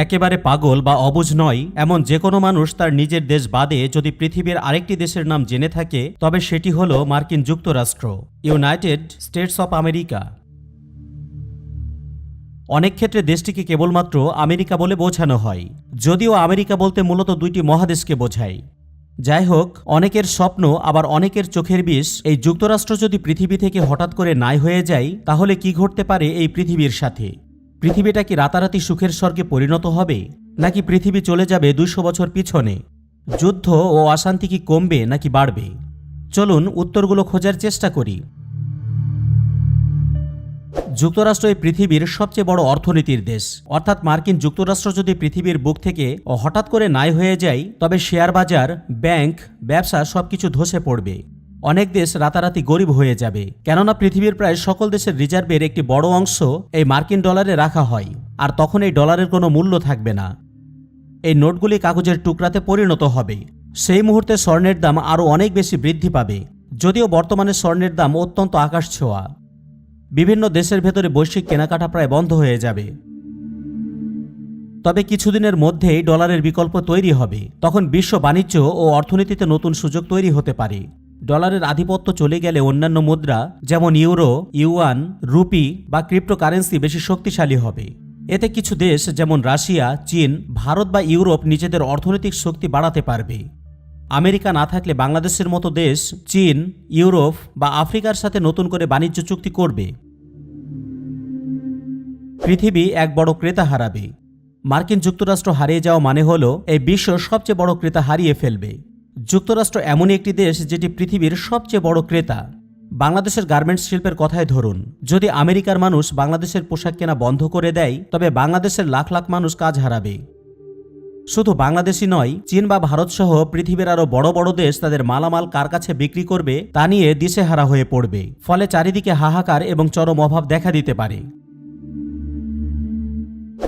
একেবারে পাগল বা অবুঝ নয় এমন যে কোনো মানুষ তার নিজের দেশ বাদে যদি পৃথিবীর আরেকটি দেশের নাম জেনে থাকে তবে সেটি হল মার্কিন যুক্তরাষ্ট্র, ইউনাইটেড স্টেটস অফ আমেরিকা। অনেক ক্ষেত্রে দেশটিকে কেবলমাত্র আমেরিকা বলে বোঝানো হয়, যদিও আমেরিকা বলতে মূলত দুইটি মহাদেশকে বোঝায়। যাই হোক, অনেকের স্বপ্ন আবার অনেকের চোখের বিষ এই যুক্তরাষ্ট্র যদি পৃথিবী থেকে হঠাৎ করে নাই হয়ে যায় তাহলে কি ঘটতে পারে এই পৃথিবীর সাথে? পৃথিবীটা কি রাতারাতি সুখের স্বর্গে পরিণত হবে, নাকি পৃথিবী চলে যাবে 200 বছর পিছনে? যুদ্ধ ও অশান্তি কি কমবে নাকি বাড়বে? চলুন উত্তরগুলো খোঁজার চেষ্টা করি। যুক্তরাষ্ট্র এই পৃথিবীর সবচেয়ে বড় অর্থনীতির দেশ, অর্থাৎ মার্কিন যুক্তরাষ্ট্র যদি পৃথিবীর বুক থেকে হঠাৎ করে নাই হয়ে যায় তবে শেয়ার বাজার, ব্যাংক, ব্যবসা সবকিছু ধসে পড়বে। অনেক দেশ রাতারাতি গরিব হয়ে যাবে, কেননা পৃথিবীর প্রায় সকল দেশের রিজার্ভের একটি বড় অংশ এই মার্কিন ডলারে রাখা হয়, আর তখন এই ডলারের কোনো মূল্য থাকবে না। এই নোটগুলি কাগজের টুকরাতে পরিণত হবে। সেই মুহূর্তে স্বর্ণের দাম আরও অনেক বেশি বৃদ্ধি পাবে, যদিও বর্তমানে স্বর্ণের দাম অত্যন্ত আকাশ ছোঁয়া। বিভিন্ন দেশের ভেতরে বৈশ্বিক কেনাকাটা প্রায় বন্ধ হয়ে যাবে। তবে কিছুদিনের মধ্যেই ডলারের বিকল্প তৈরি হবে, তখন বিশ্ব বাণিজ্য ও অর্থনীতিতে নতুন সুযোগ তৈরি হতে পারে। ডলারের আধিপত্য চলে গেলে অন্যান্য মুদ্রা যেমন ইউরো, ইউয়ান, রুপি বা ক্রিপ্টোকারেন্সি বেশি শক্তিশালী হবে। এতে কিছু দেশ যেমন রাশিয়া, চীন, ভারত বা ইউরোপ নিজেদের অর্থনৈতিক শক্তি বাড়াতে পারবে। আমেরিকা না থাকলে বাংলাদেশের মতো দেশ চীন, ইউরোপ বা আফ্রিকার সাথে নতুন করে বাণিজ্য চুক্তি করবে। পৃথিবী এক বড় ক্রেতা হারাবে। মার্কিন যুক্তরাষ্ট্র হারিয়ে যাওয়া মানে হল এই বিশ্ব সবচেয়ে বড় ক্রেতা হারিয়ে ফেলবে। যুক্তরাষ্ট্র এমনই একটি দেশ যেটি পৃথিবীর সবচেয়ে বড় ক্রেতা। বাংলাদেশের গার্মেন্টস শিল্পের কথাই ধরুন, যদি আমেরিকার মানুষ বাংলাদেশের পোশাক কেনা বন্ধ করে দেয় তবে বাংলাদেশের লাখ লাখ মানুষ কাজ হারাবে। শুধু বাংলাদেশই নয়, চীন বা ভারত সহ পৃথিবীর আরও বড় বড় দেশ তাদের মালামাল কার কাছে বিক্রি করবে তা নিয়ে দিশেহারা হয়ে পড়বে। ফলে চারিদিকে হাহাকার এবং চরম অভাব দেখা দিতে পারে।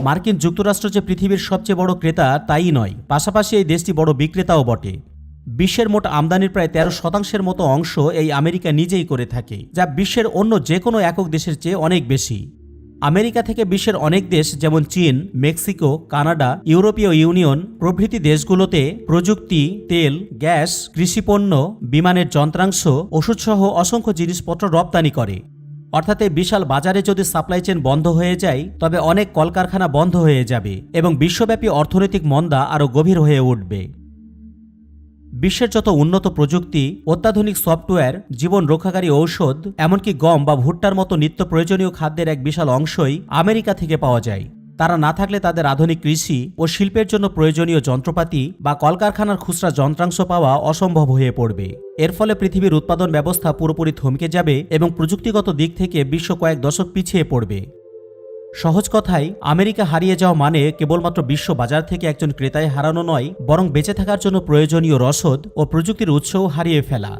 মার্কিন যুক্তরাষ্ট্র যে পৃথিবীর সবচেয়ে বড় ক্রেতা তাই নয়, পাশাপাশি এই দেশটি বড় বিক্রেতাও বটে। বিশ্বের মোট আমদানির প্রায় 13% মতো অংশ এই আমেরিকা নিজেই করে থাকে, যা বিশ্বের অন্য যে কোনো একক দেশের চেয়ে অনেক বেশি। আমেরিকা থেকে বিশ্বের অনেক দেশ যেমন চীন, মেক্সিকো, কানাডা, ইউরোপীয় ইউনিয়ন প্রভৃতি দেশগুলোতে প্রযুক্তি, তেল, গ্যাস, কৃষিপণ্য, বিমানের যন্ত্রাংশ, ওষুধসহ অসংখ্য জিনিসপত্র রপ্তানি করে। অর্থাৎ এই বিশাল বাজারে যদি সাপ্লাই চেইন বন্ধ হয়ে যায় তবে অনেক কলকারখানা বন্ধ হয়ে যাবে এবং বিশ্বব্যাপী অর্থনৈতিক মন্দা আরও গভীর হয়ে উঠবে। বিশ্বের যত উন্নত প্রযুক্তি, অত্যাধুনিক সফটওয়্যার, জীবন রক্ষাকারী ঔষধ, এমনকি গম বা ভুট্টার মতো নিত্য প্রয়োজনীয় খাদ্যের এক বিশাল অংশই আমেরিকা থেকে পাওয়া যায়। তারা না থাকলে তাদের আধুনিক কৃষি ও শিল্পের জন্য প্রয়োজনীয় যন্ত্রপাতি বা কলকারখানার খুচরা যন্ত্রাংশ পাওয়া অসম্ভব হয়ে পড়বে। এর ফলে পৃথিবীর উৎপাদন ব্যবস্থা পুরোপুরি থমকে যাবে এবং প্রযুক্তিগত দিক থেকে বিশ্ব কয়েক দশক পিছিয়ে পড়বে। সহজ কথায়, আমেরিকা হারিয়ে যাওয়া মানে কেবলমাত্র বিশ্ব বাজার থেকে একজন ক্রেতায় হারানো নয়, বরং বেঁচে থাকার জন্য প্রয়োজনীয় রসদ ও প্রযুক্তির উৎসও হারিয়ে ফেলা।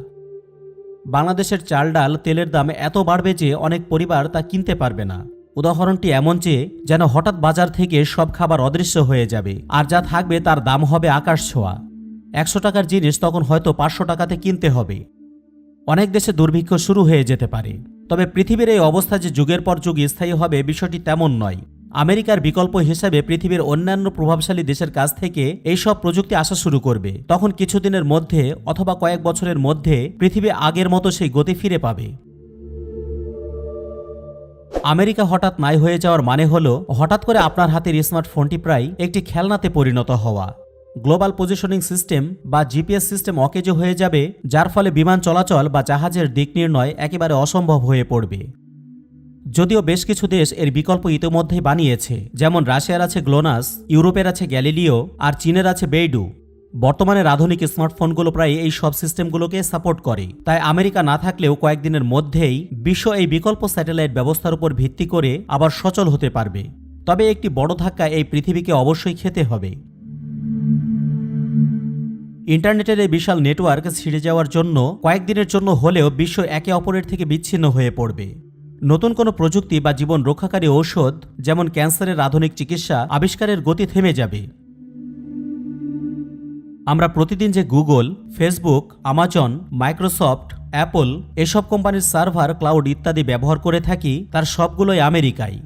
বাংলাদেশের চাল, ডাল, তেলের দাম এত বাড়বে যে অনেক পরিবার তা কিনতে পারবে না। উদাহরণটি এমন যে যেন হঠাৎ বাজার থেকে সব খাবার অদৃশ্য হয়ে যাবে, আর যা থাকবে তার দাম হবে আকাশ ছোঁয়া। 100 টাকার জিনিস তখন হয়তো 500 টাকাতে কিনতে হবে। অনেক দেশে দুর্ভিক্ষ শুরু হয়ে যেতে পারে। তবে পৃথিবীর এই অবস্থা যে যুগের পর যুগ স্থায়ী হবে বিষয়টি তেমন নয়। আমেরিকার বিকল্প হিসেবে পৃথিবীর অন্যান্য প্রভাবশালী দেশের কাছ থেকে এই সব প্রযুক্তি আসা শুরু করবে। তখন কিছুদিনের মধ্যে অথবা কয়েক বছরের মধ্যে পৃথিবী আগের মতো সেই গতি ফিরে পাবে। আমেরিকা হঠাৎ নাই হয়ে যাওয়ার মানে হলো হঠাৎ করে আপনার হাতের স্মার্টফোনটি প্রায় একটি খেলনাতে পরিণত হওয়া। গ্লোবাল পজিশনিং সিস্টেম বা জিপিএস সিস্টেম অকেজো হয়ে যাবে, যার ফলে বিমান চলাচল বা জাহাজের দিক নির্ণয় একেবারে অসম্ভব হয়ে পড়বে। যদিও বেশ কিছু দেশ এর বিকল্প ইতোমধ্যেই বানিয়েছে, যেমন রাশিয়ার আছে গ্লোনাস, ইউরোপের আছে গ্যালিলিও আর চীনের আছে বেইডু। বর্তমানের আধুনিক স্মার্টফোনগুলো প্রায় এই সব সিস্টেমগুলোকে সাপোর্ট করে। তাই আমেরিকা না থাকলেও কয়েকদিনের মধ্যেই বিশ্ব এই বিকল্প স্যাটেলাইট ব্যবস্থার উপর ভিত্তি করে আবার সচল হতে পারবে। তবে একটি বড় ধাক্কা এই পৃথিবীকে অবশ্যই খেতে হবে। ইন্টারনেটের এই বিশাল নেটওয়ার্ক ছিঁড়ে যাওয়ার জন্য কয়েকদিনের জন্য হলেও বিশ্ব একে অপরের থেকে বিচ্ছিন্ন হয়ে পড়বে। নতুন কোনো প্রযুক্তি বা জীবন রক্ষাকারী ঔষধ যেমন ক্যান্সারের আধুনিক চিকিৎসা আবিষ্কারের গতি থেমে যাবে। আমরা প্রতিদিন যে Google, Facebook, Amazon, Microsoft, Apple এসব কোম্পানির সার্ভার, ক্লাউড ইত্যাদি ব্যবহার করে থাকি তার সবগুলোই আমেরিকায়।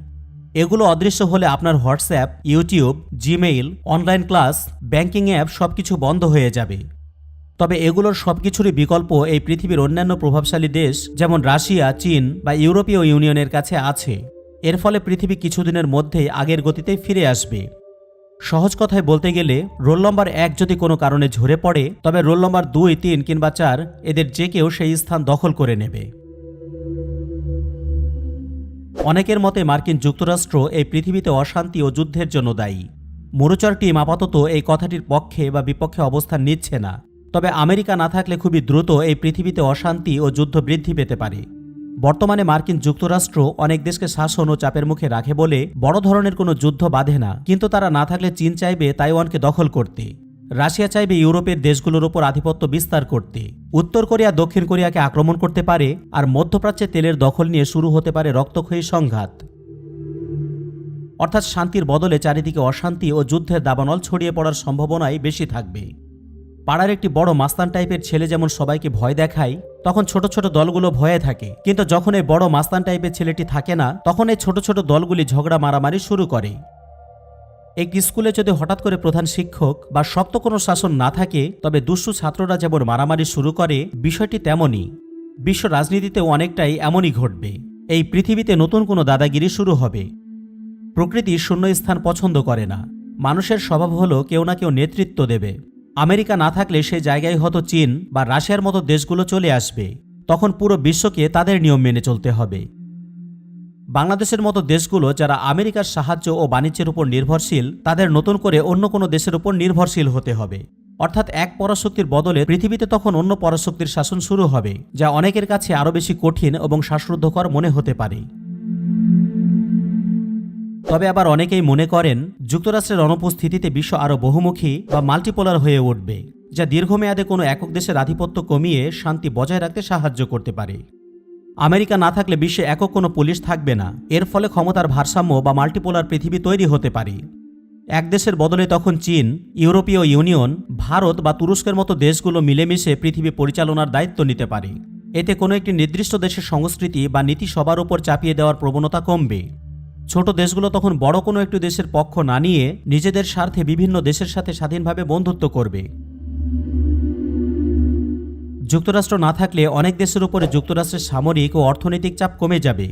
এগুলো অদৃশ্য হলে আপনার WhatsApp, YouTube, Gmail, online class, banking app সবকিছু বন্ধ হয়ে যাবে। তবে এগুলোর সবকিছুরই বিকল্প এই পৃথিবীর অন্যান্য প্রভাবশালী দেশ যেমন রাশিয়া, চীন বা ইউরোপীয় ইউনিয়নের কাছে আছে। এর ফলে পৃথিবী কিছুদিনের মধ্যেই আগের গতিতে ফিরে আসবে। সহজ কথায় বলতে গেলে রোল নম্বর 1 যদি কোনো কারণে ঝরে পড়ে, তবে রোল নম্বর 2, 3 কিংবা 4 এদের যে কেউ সেই স্থান দখল করে নেবে। অনেকের মতে মার্কিন যুক্তরাষ্ট্র এই পৃথিবীতে অশান্তি ও যুদ্ধের জন্য দায়ী। মরুচর টিম আপাতত এই কথাটির পক্ষে বা বিপক্ষে অবস্থান নিচ্ছে না। তবে আমেরিকা না থাকলে খুবই দ্রুত এই পৃথিবীতে অশান্তি ও যুদ্ধ বৃদ্ধি পেতে পারে। বর্তমানে মার্কিন যুক্তরাষ্ট্র অনেক দেশকে শাসন ও চাপের মুখে রাখে বলে বড় ধরনের কোনো যুদ্ধ বাধে না, কিন্তু তারা না থাকলে চীন চাইবে তাইওয়ানকে দখল করতে, রাশিয়া চাইবে ইউরোপের দেশগুলোর উপর আধিপত্য বিস্তার করতে, উত্তর কোরিয়া দক্ষিণ কোরিয়াকে আক্রমণ করতে পারে, আর মধ্যপ্রাচ্যে তেলের দখল নিয়ে শুরু হতে পারে রক্তক্ষয়ী সংঘাত। অর্থাৎ শান্তির বদলে চারিদিকে অশান্তি ও যুদ্ধের দাবানল ছড়িয়ে পড়ার সম্ভাবনাই বেশি থাকবে। পাড়ার একটি বড় মাস্তান টাইপের ছেলে যেমন সবাইকে ভয় দেখায়, তখন ছোট ছোট দলগুলো ভয়ে থাকে, কিন্তু যখন এই বড় মাস্তান টাইপের ছেলেটি থাকে না, তখন এই ছোট ছোট দলগুলি ঝগড়া মারামারি শুরু করে। একটি স্কুলে যদি হঠাৎ করে প্রধান শিক্ষক বা শক্ত কোনো শাসন না থাকে, তবে দুষ্টু ছাত্ররা যেমন মারামারি শুরু করে, বিষয়টি তেমনই বিশ্ব রাজনীতিতেও অনেকটাই এমনই ঘটবে। এই পৃথিবীতে নতুন কোনো দাদাগিরি শুরু হবে। প্রকৃতি শূন্য স্থান পছন্দ করে না। মানুষের স্বভাব হলো কেউ না কেউ নেতৃত্ব দেবে। আমেরিকা না থাকলে সেই জায়গায় হয়তো চীন বা রাশিয়ার মতো দেশগুলো চলে আসবে। তখন পুরো বিশ্বকে তাদের নিয়ম মেনে চলতে হবে। বাংলাদেশের মতো দেশগুলো যারা আমেরিকার সাহায্য ও বাণিজ্যের উপর নির্ভরশীল, তাদের নতুন করে অন্য কোনো দেশের উপর নির্ভরশীল হতে হবে। অর্থাৎ এক পরাশক্তির বদলে পৃথিবীতে তখন অন্য পরাশক্তির শাসন শুরু হবে, যা অনেকের কাছে আরও বেশি কঠিন এবং শ্বাসরুদ্ধকর মনে হতে পারে। তবে আবার অনেকেই মনে করেন যুক্তরাষ্ট্রের অনুপস্থিতিতে বিশ্ব আরও বহুমুখী বা মাল্টিপোলার হয়ে উঠবে, যা দীর্ঘমেয়াদে কোনো একক দেশের আধিপত্য কমিয়ে শান্তি বজায় রাখতে সাহায্য করতে পারে। আমেরিকা না থাকলে বিশ্বে একক কোনো পুলিশ থাকবে না। এর ফলে ক্ষমতার ভারসাম্য বা মাল্টিপোলার পৃথিবী তৈরি হতে পারে। এক দেশের বদলে তখন চীন, ইউরোপীয় ইউনিয়ন, ভারত বা তুরস্কের মতো দেশগুলো মিলেমিশে পৃথিবী পরিচালনার দায়িত্ব নিতে পারে। এতে কোনো একটি নির্দিষ্ট দেশের সংস্কৃতি বা নীতি সবার উপর চাপিয়ে দেওয়ার প্রবণতা কমবে। ছোট দেশগুলো তখন বড় কোনো একটি দেশের পক্ষ না নিয়ে নিজেদের স্বার্থে বিভিন্ন দেশের সাথে স্বাধীনভাবে বন্ধুত্ব করবে। যুক্তরাষ্ট্র না থাকলে অনেক দেশের উপরে যুক্তরাষ্ট্রের সামরিক ও অর্থনৈতিক চাপ কমে যাবে।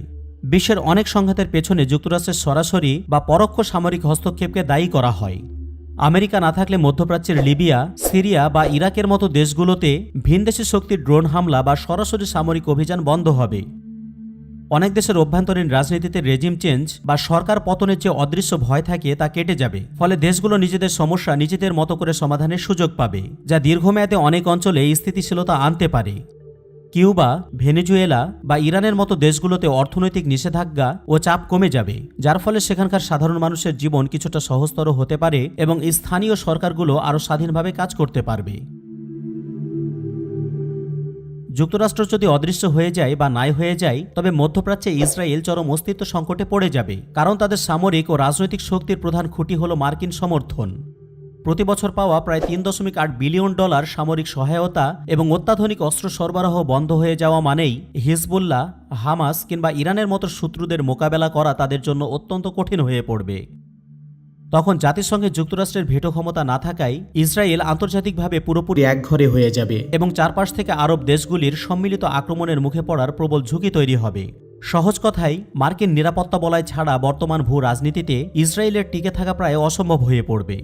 বিশ্বের অনেক সংঘাতের পেছনে যুক্তরাষ্ট্রের সরাসরি বা পরোক্ষ সামরিক হস্তক্ষেপকে দায়ী করা হয়। আমেরিকা না থাকলে মধ্যপ্রাচ্যের লিবিয়া, সিরিয়া বা ইরাকের মতো দেশগুলোতে ভিনদেশি শক্তির ড্রোন হামলা বা সরাসরি সামরিক অভিযান বন্ধ হবে। অনেক দেশের অভ্যন্তরীণ রাজনীতিতে রেজিম চেঞ্জ বা সরকার পতনের যে অদৃশ্য ভয় থাকে তা কেটে যাবে। ফলে দেশগুলো নিজেদের সমস্যা নিজেদের মতো করে সমাধানের সুযোগ পাবে, যা দীর্ঘমেয়াদে অনেক অঞ্চলে স্থিতিশীলতা আনতে পারে। কিউবা, ভেনেজুয়েলা বা ইরানের মতো দেশগুলোতে অর্থনৈতিক নিষেধাজ্ঞা ও চাপ কমে যাবে, যার ফলে সেখানকার সাধারণ মানুষের জীবন কিছুটা সহজতর হতে পারে এবং স্থানীয় সরকারগুলো আরও স্বাধীনভাবে কাজ করতে পারবে। যুক্তরাষ্ট্র যদি অদৃশ্য হয়ে যায় বা নাই হয়ে যায়, তবে মধ্যপ্রাচ্যে ইসরায়েল চরম অস্তিত্ব সংকটে পড়ে যাবে, কারণ তাদের সামরিক ও রাজনৈতিক শক্তির প্রধান খুঁটি হল মার্কিন সমর্থন। প্রতি বছর পাওয়া প্রায় $3.8 বিলিয়ন সামরিক সহায়তা এবং অত্যাধুনিক অস্ত্র সরবরাহ বন্ধ হয়ে যাওয়া মানেই হিজবুল্লাহ, হামাস কিংবা ইরানের মতো শত্রুদের মোকাবেলা করা তাদের জন্য অত্যন্ত কঠিন হয়ে পড়বে। তখন জাতিসংঘে যুক্তরাষ্ট্রের ভেটো ক্ষমতা না থাকায় ইসরায়েল আন্তর্জাতিকভাবে পুরোপুরি একঘরে হয়ে যাবে এবং চারপাশ থেকে আরব দেশগুলির সম্মিলিত আক্রমণের মুখে পড়ার প্রবল ঝুঁকি তৈরি হবে। সহজ কথায়, মার্কিন নিরাপত্তা বলয় ছাড়া বর্তমান ভূ রাজনীতিতে ইসরায়েলের টিকে থাকা প্রায় অসম্ভব হয়ে পড়বে।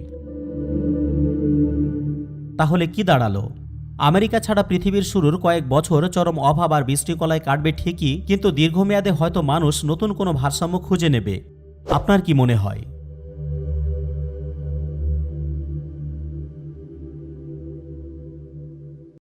তাহলে কি দাঁড়ালো? আমেরিকা ছাড়া পৃথিবীর শুরুর কয়েক বছর চরম অভাব আর বৃষ্টিকলায় কাটবে ঠিকই, কিন্তু দীর্ঘমেয়াদে হয়তো মানুষ নতুন কোনো ভারসাম্য খুঁজে নেবে। আপনার কি মনে হয়?